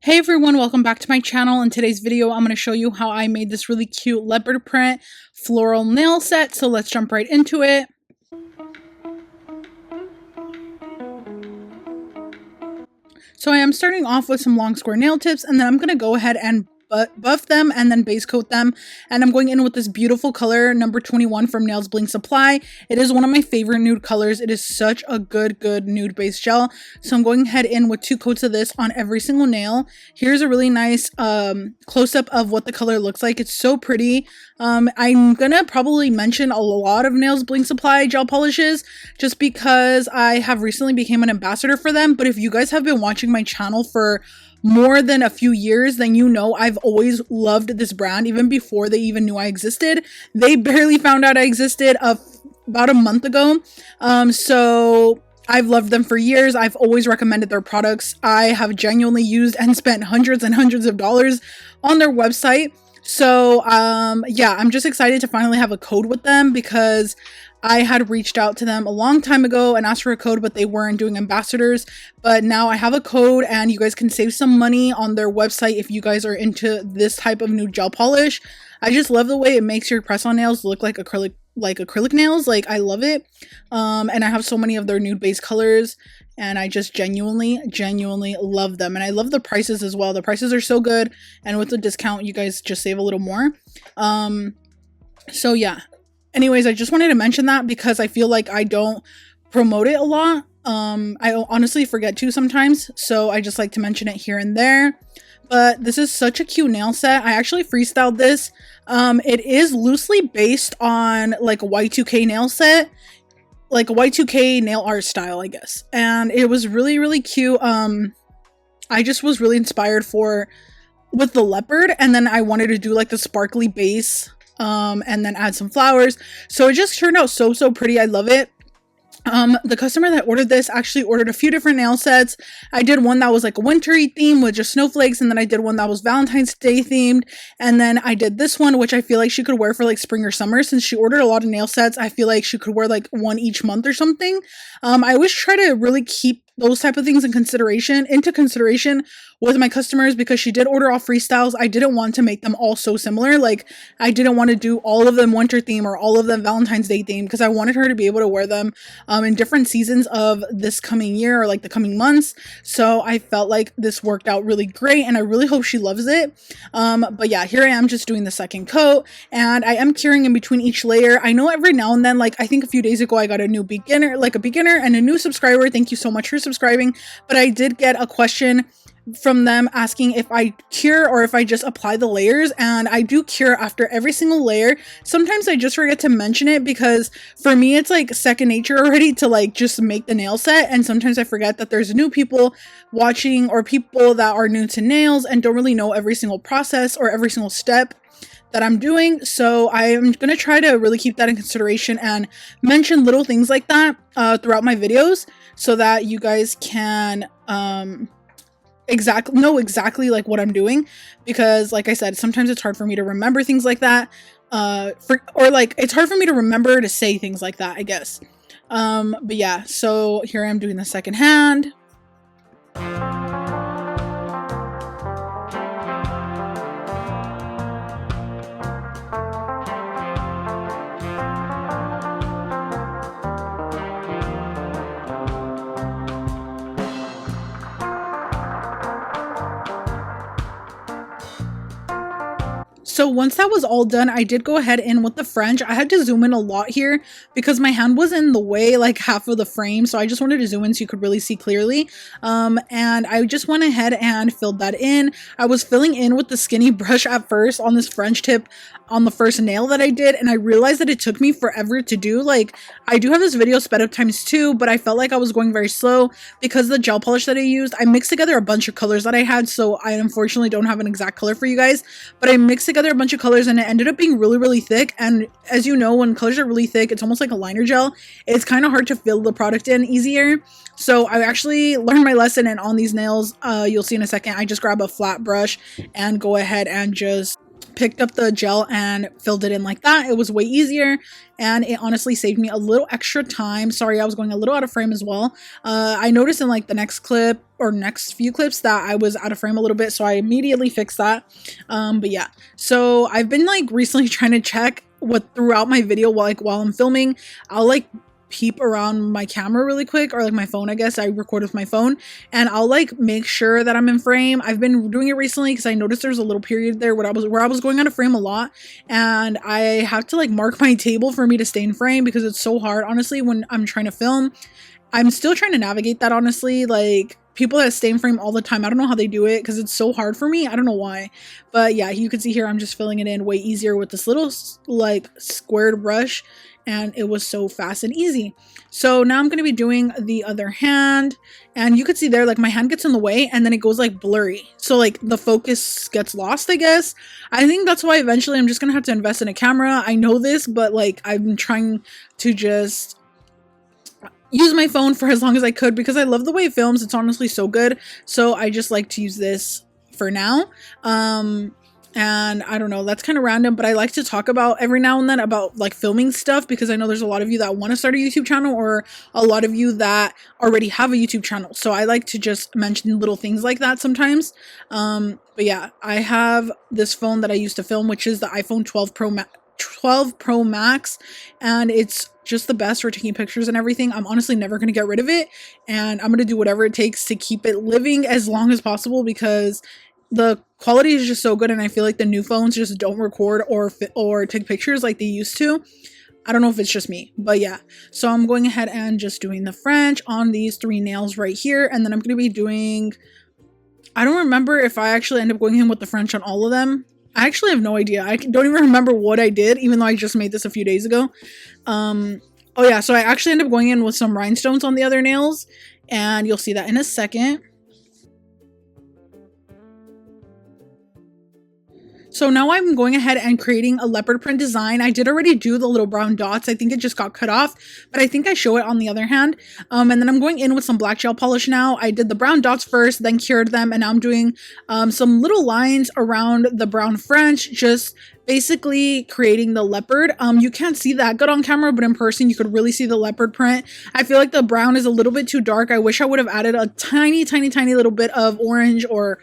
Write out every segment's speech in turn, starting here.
Hey everyone, welcome back to my channel. In today's video, I'm going to show you how I made this really cute leopard print floral nail set. So let's jump right into it. So I am starting off with some long square nail tips, and then I'm going to go ahead and buff them and then base coat them. And I'm going in with this beautiful color, number 21 from NAILSBLINGEDSUPPly. It is one of my favorite nude colors. It is such a good nude base gel. So I'm going ahead in with 2 coats of this on every single nail. Here's a really nice close-up of what the color looks like. It's so pretty. I'm gonna probably mention a lot of NAILSBLINGEDSUPPly gel polishes just because I have recently became an ambassador for them. But if you guys have been watching my channel for more than a few years, then you know I've always loved this brand even before they even knew I existed. They barely found out I existed about a month ago. So I've loved them for years. I've always recommended their products. I have genuinely used and spent hundreds and hundreds of dollars on their website. So yeah, I'm just excited to finally have a code with them because I had reached out to them a long time ago and asked for a code, but they weren't doing ambassadors. But now I have a code and you guys can save some money on their website if you guys are into this type of nude gel polish. I just love the way it makes your press-on nails look like acrylic nails. Like, I love it. And I have so many of their nude base colors and I just genuinely love them. And I love the prices as well. The prices are so good, and with the discount you guys just save a little more. So yeah. Anyways, I just wanted to mention that because I feel like I don't promote it a lot. I honestly forget to sometimes, so I just like to mention it here and there. But this is such a cute nail set. I actually freestyled this. It is loosely based on like a Y2K nail set, like a Y2K nail art style, I guess. And it was really cute. I just was really inspired with the leopard, and then I wanted to do like the sparkly base. And then add some flowers. So it just turned out so pretty. I love it. The customer that ordered this actually ordered a few different nail sets. I did one that was like a wintry theme with just snowflakes, and then I did one that was Valentine's Day themed, and then I did this one which I feel like she could wear for like spring or summer. Since she ordered a lot of nail sets, I feel like she could wear like one each month or something. I always try to really keep those type of things into consideration with my customers because she did order off freestyles. I didn't want to make them all so similar. Like, I didn't want to do all of them winter theme or all of them Valentine's Day theme because I wanted her to be able to wear them in different seasons of this coming year or like the coming months. So I felt like this worked out really great, and I really hope she loves it. But yeah, here I am just doing the second coat, and I am curing in between each layer. I know every now and then, like I think a few days ago I got a new beginner and a new subscriber. Thank you so much for subscribing. But I did get a question from them asking if I cure or if I just apply the layers, and I do cure after every single layer. Sometimes I just forget to mention it because for me it's like second nature already to like just make the nail set, and sometimes I forget that there's new people watching or people that are new to nails and don't really know every single process or every single step that I'm doing. So I am going to try to really keep that in consideration and mention little things like that throughout my videos so that you guys can know exactly like what I'm doing, because like I said, sometimes it's hard for me to remember things like that, it's hard for me to remember to say things like that, I guess. But yeah, so here I am doing the second hand. So once that was all done, I did go ahead in with the French. I had to zoom in a lot here because my hand was in the way, like half of the frame. So I just wanted to zoom in so you could really see clearly. And I just went ahead and filled that in. I was filling in with the skinny brush at first on this French tip on the first nail that I did, and I realized that it took me forever to do. Like, I do have this video sped up ×2, but I felt like I was going very slow because the gel polish that I used, I mixed together a bunch of colors that I had, so I unfortunately don't have an exact color for you guys, but I mixed together a bunch of colors and it ended up being really thick. And as you know, when colors are really thick, it's almost like a liner gel. It's kind of hard to fill the product in easier. So I actually learned my lesson, and on these nails, you'll see in a second, I just grab a flat brush and go ahead and just picked up the gel and filled it in like that. It was way easier, and it honestly saved me a little extra time. Sorry, I was going a little out of frame as well. I noticed in like the next clip or next few clips that I was out of frame a little bit, so I immediately fixed that. But yeah, so I've been like recently trying to check what throughout my video while I'm filming. I'll like peep around my camera really quick, or like my phone. I guess I record with my phone, and I'll like make sure that I'm in frame. I've been doing it recently because I noticed there's a little period there where I was going out of frame a lot, and I have to like mark my table for me to stay in frame because it's so hard, honestly, when I'm trying to film. I'm still trying to navigate that, honestly. Like, people that stay in frame all the time, I don't know how they do it because it's so hard for me. I don't know why. But yeah, you can see here I'm just filling it in way easier with this little like squared brush, and it was so fast and easy. So now I'm going to be doing the other hand, and you could see there like my hand gets in the way and then it goes like blurry. So like the focus gets lost, I guess. I think that's why eventually I'm just going to have to invest in a camera. I know this, but like I'm trying to just use my phone for as long as I could because I love the way it films. It's honestly so good. So I just like to use this for now. And I don't know, that's kind of random, but I like to talk about every now and then about like filming stuff because I know there's a lot of you that want to start a YouTube channel, or a lot of you that already have a YouTube channel. So I like to just mention little things like that sometimes. But yeah, I have this phone that I used to film, which is the iPhone 12 Pro Max, and it's just the best for taking pictures and everything. I'm honestly never going to get rid of it, and I'm going to do whatever it takes to keep it living as long as possible because the quality is just so good, and I feel like the new phones just don't record or take pictures like they used to. I don't know if it's just me, but yeah. So I'm going ahead and just doing the French on these 3 nails right here, and then I'm going to be doing, I don't remember if I actually end up going in with the French on all of them. I actually have no idea. I don't even remember what I did, even though I just made this a few days ago. Oh yeah, so I actually ended up going in with some rhinestones on the other nails, and you'll see that in a second. So now I'm going ahead and creating a leopard print design. I did already do the little brown dots. I think it just got cut off, but I think I show it on the other hand. And then I'm going in with some black gel polish now. I did the brown dots first, then cured them, and now I'm doing some little lines around the brown French, just basically creating the leopard. You can't see that good on camera, but in person you could really see the leopard print. I feel like the brown is a little bit too dark. I wish I would have added a tiny little bit of orange or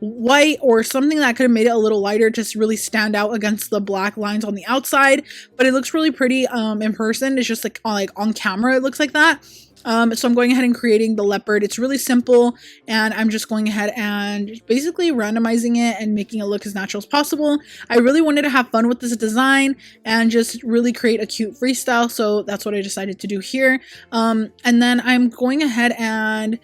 white or something that could have made it a little lighter to really stand out against the black lines on the outside, but it looks really pretty in person. It's just like on camera it looks like that. So I'm going ahead and creating the leopard. It's really simple, and I'm just going ahead and basically randomizing it and making it look as natural as possible. I really wanted to have fun with this design and just really create a cute freestyle, so that's what I decided to do here. And then I'm going ahead and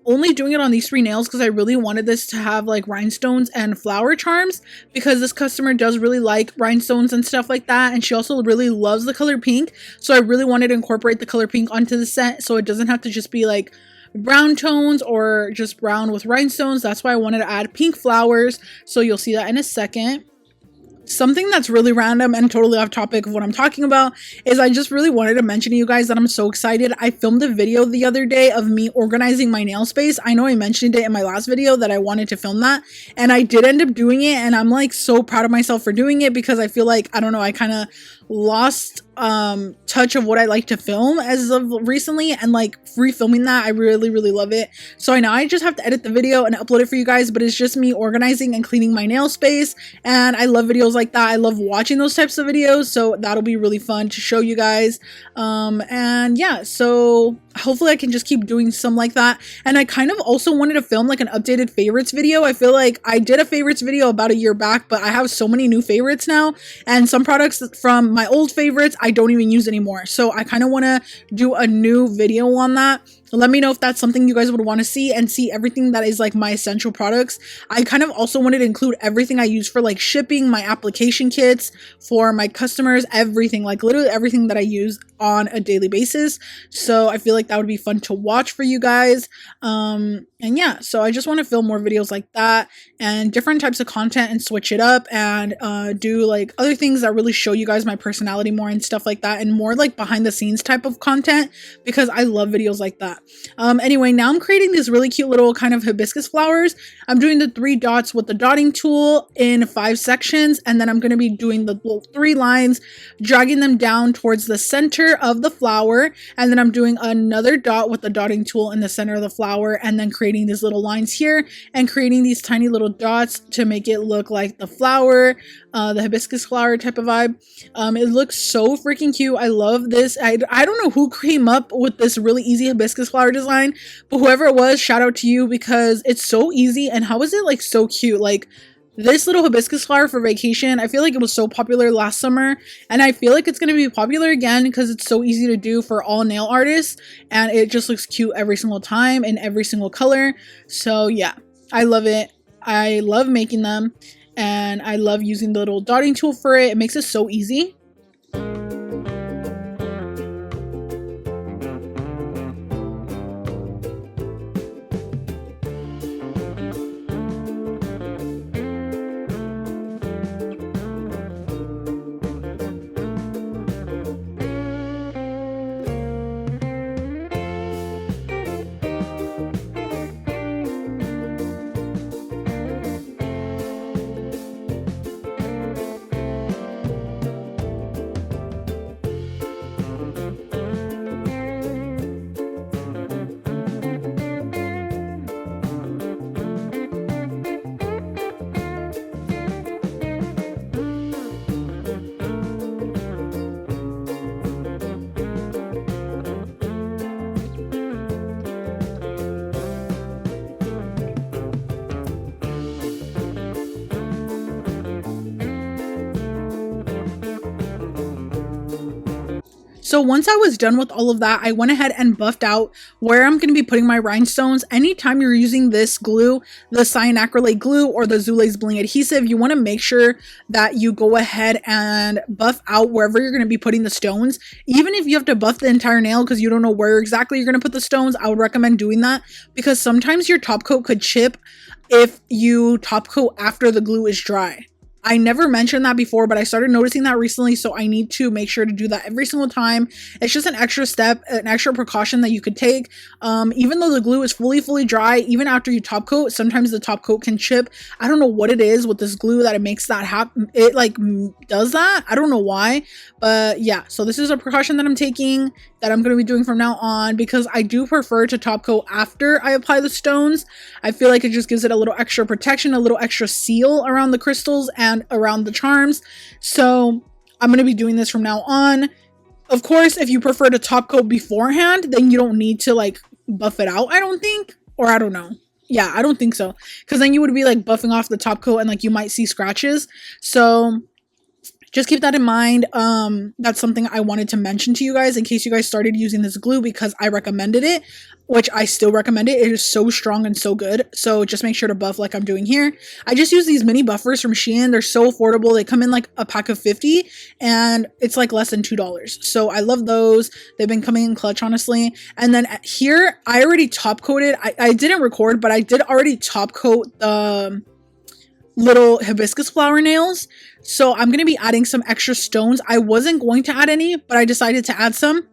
only doing it on these 3 nails because I really wanted this to have like rhinestones and flower charms, because this customer does really like rhinestones and stuff like that, and she also really loves the color pink. So I really wanted to incorporate the color pink onto the set so it doesn't have to just be like brown tones or just brown with rhinestones. That's why I wanted to add pink flowers, so you'll see that in a second. Something that's really random and totally off topic of what I'm talking about is I just really wanted to mention to you guys that I'm so excited. I filmed a video the other day of me organizing my nail space. I know I mentioned it in my last video that I wanted to film that, and I did end up doing it, and I'm like so proud of myself for doing it because I feel like, I don't know, I kind of lost touch of what I like to film as of recently, and like refilming that, I really love it. So I know I just have to edit the video and upload it for you guys, but it's just me organizing and cleaning my nail space, and I love videos like that. I love watching those types of videos, so that'll be really fun to show you guys. And yeah, so hopefully I can just keep doing some like that. And I kind of also wanted to film like an updated favorites video. I feel like I did a favorites video about a year back, but I have so many new favorites now, and some products from my old favorites I don't even use anymore. So I kind of want to do a new video on that. Let me know if that's something you guys would want to see, and see everything that is like my essential products. I kind of also wanted to include everything I use for like shipping, my application kits for my customers, everything, like literally everything that I use on a daily basis. So I feel like that would be fun to watch for you guys. And yeah, so I just want to film more videos like that and different types of content and switch it up and do like other things that really show you guys my personality more and stuff like that, and more like behind the scenes type of content, because I love videos like that. Anyway, now I'm creating these really cute little kind of hibiscus flowers. I'm doing the 3 dots with the dotting tool in 5 sections, and then I'm going to be doing the little 3 lines, dragging them down towards the center of the flower, and then I'm doing another dot with the dotting tool in the center of the flower, and then creating these little lines here and creating these tiny little dots to make it look like the flower, the hibiscus flower type of vibe. It looks so freaking cute. I love this. I don't know who came up with this really easy hibiscus flower design, but whoever it was, shout out to you, because it's so easy. And how is it like so cute? Like, this little hibiscus flower for vacation, I feel like it was so popular last summer, and I feel like it's going to be popular again because it's so easy to do for all nail artists, and it just looks cute every single time in every single color. So yeah, I love it. I love making them, and I love using the little dotting tool for it. It makes it so easy. So once I was done with all of that, I went ahead and buffed out where I'm going to be putting my rhinestones. Anytime you're using this glue, the cyanacrylate glue or the Zuley's Bling adhesive, you want to make sure that you go ahead and buff out wherever you're going to be putting the stones. Even if you have to buff the entire nail because you don't know where exactly you're going to put the stones, I would recommend doing that, because sometimes your top coat could chip if you top coat after the glue is dry. I never mentioned that before, but I started noticing that recently, so I need to make sure to do that every single time. It's just an extra step, an extra precaution that you could take. Even though the glue is fully dry, even after you top coat, sometimes the top coat can chip. I don't know what it is with this glue that it makes that happen. It like does that. I don't know why, but yeah. So this is a precaution that I'm taking, that I'm going to be doing from now on, because I do prefer to top coat after I apply the stones. I feel like it just gives it a little extra protection, a little extra seal around the crystals and around the charms. So I'm going to be doing this from now on. Of course, if you prefer to top coat beforehand, then you don't need to like buff it out, I don't think, or I don't know. Yeah, I don't think so, because then you would be like buffing off the top coat and like you might see scratches. So just keep that in mind. That's something I wanted to mention to you guys in case you guys started using this glue, because I recommended it, which I still recommend it. It is so strong and so good. So just make sure to buff like I'm doing here. I just use these mini buffers from Shein. They're so affordable. They come in like a pack of 50 and it's like less than $2. So I love those. They've been coming in clutch, honestly. And then here, I already top coated. I didn't record, but I did already top coat the little hibiscus flower nails. So I'm going to be adding some extra stones. I wasn't going to add any, but I decided to add some.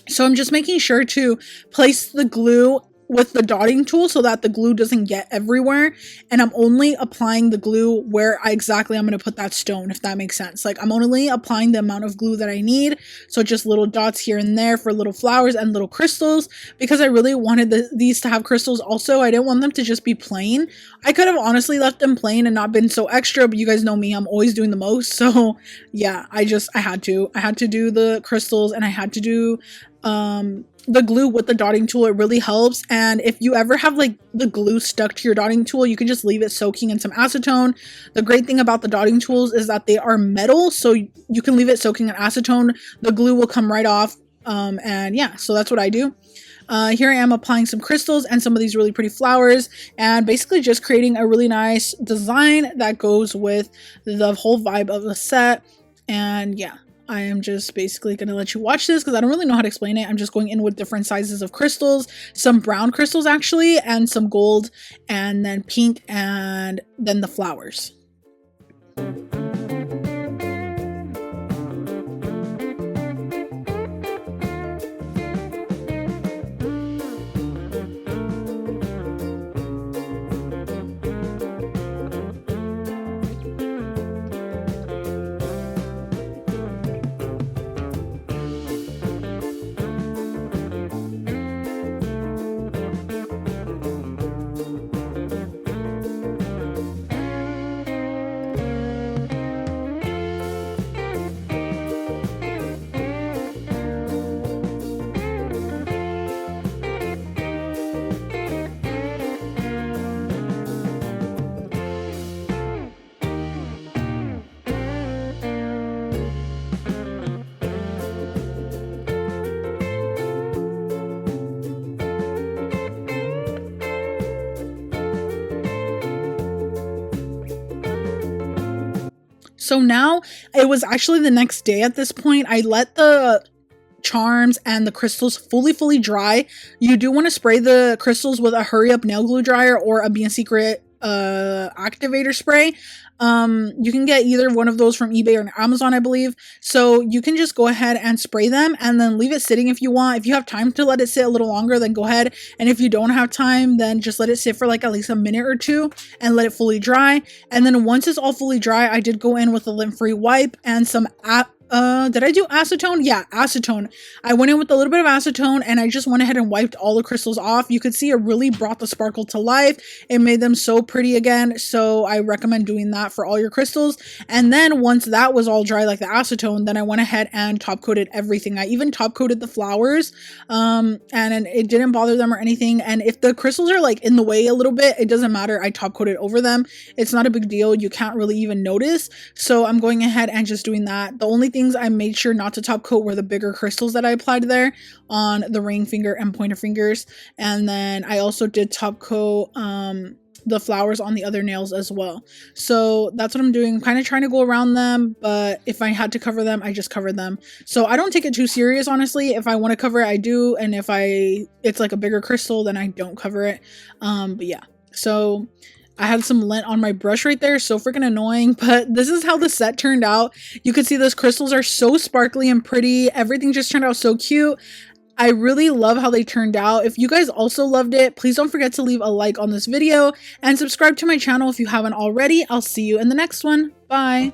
So I'm just making sure to place the glue with the dotting tool so that the glue doesn't get everywhere, and I'm only applying the glue where exactly I'm going to put that stone, if that makes sense. Like, I'm only applying the amount of glue that I need, so just little dots here and there for little flowers and little crystals, because I really wanted these to have crystals also. I didn't want them to just be plain. I could have honestly left them plain and not been so extra, but you guys know me, I'm always doing the most. So yeah, I had to do the crystals, and I had to do the glue with the dotting tool. It really helps. And if you ever have like the glue stuck to your dotting tool, you can just leave it soaking in some acetone. The great thing about the dotting tools is that they are metal, so you can leave it soaking in acetone. The glue will come right off. And yeah, so that's what I do. Here I am applying some crystals and some of these really pretty flowers, and basically just creating a really nice design that goes with the whole vibe of the set. And yeah, I am just basically going to let you watch this because I don't really know how to explain it. I'm just going in with different sizes of crystals, some brown crystals actually, and some gold, and then pink, and then the flowers. So now it was actually the next day at this point. I let the charms and the crystals fully dry. You do want to spray the crystals with a hurry up nail glue dryer or a Being Secret activator spray. You can get either one of those from eBay or Amazon, I believe. So you can just go ahead and spray them and then leave it sitting if you want. If you have time to let it sit a little longer, then go ahead. And if you don't have time, then just let it sit for like at least a minute or two and let it fully dry. And then once it's all fully dry, I did go in with a lint-free wipe and some did I do acetone? Yeah, acetone. I went in with a little bit of acetone and I just went ahead and wiped all the crystals off. You could see it really brought the sparkle to life. It made them so pretty again. So I recommend doing that for all your crystals. And then once that was all dry, like the acetone, then I went ahead and top coated everything. I even top coated the flowers, and it didn't bother them or anything. And if the crystals are like in the way a little bit, it doesn't matter. I top coated over them. It's not a big deal. You can't really even notice. So I'm going ahead and just doing that. The only things I made sure not to top coat were the bigger crystals that I applied there on the ring finger and pointer fingers. And then I also did top coat the flowers on the other nails as well. So that's what I'm doing. I'm kind of trying to go around them, but if I had to cover them, I just covered them. So I don't take it too serious, honestly. If I want to cover it, I do. And if it's like a bigger crystal, then I don't cover it. But yeah, so I had some lint on my brush right there, so freaking annoying, but this is how the set turned out. You can see those crystals are so sparkly and pretty. Everything just turned out so cute. I really love how they turned out. If you guys also loved it, please don't forget to leave a like on this video and subscribe to my channel if you haven't already. I'll see you in the next one. Bye.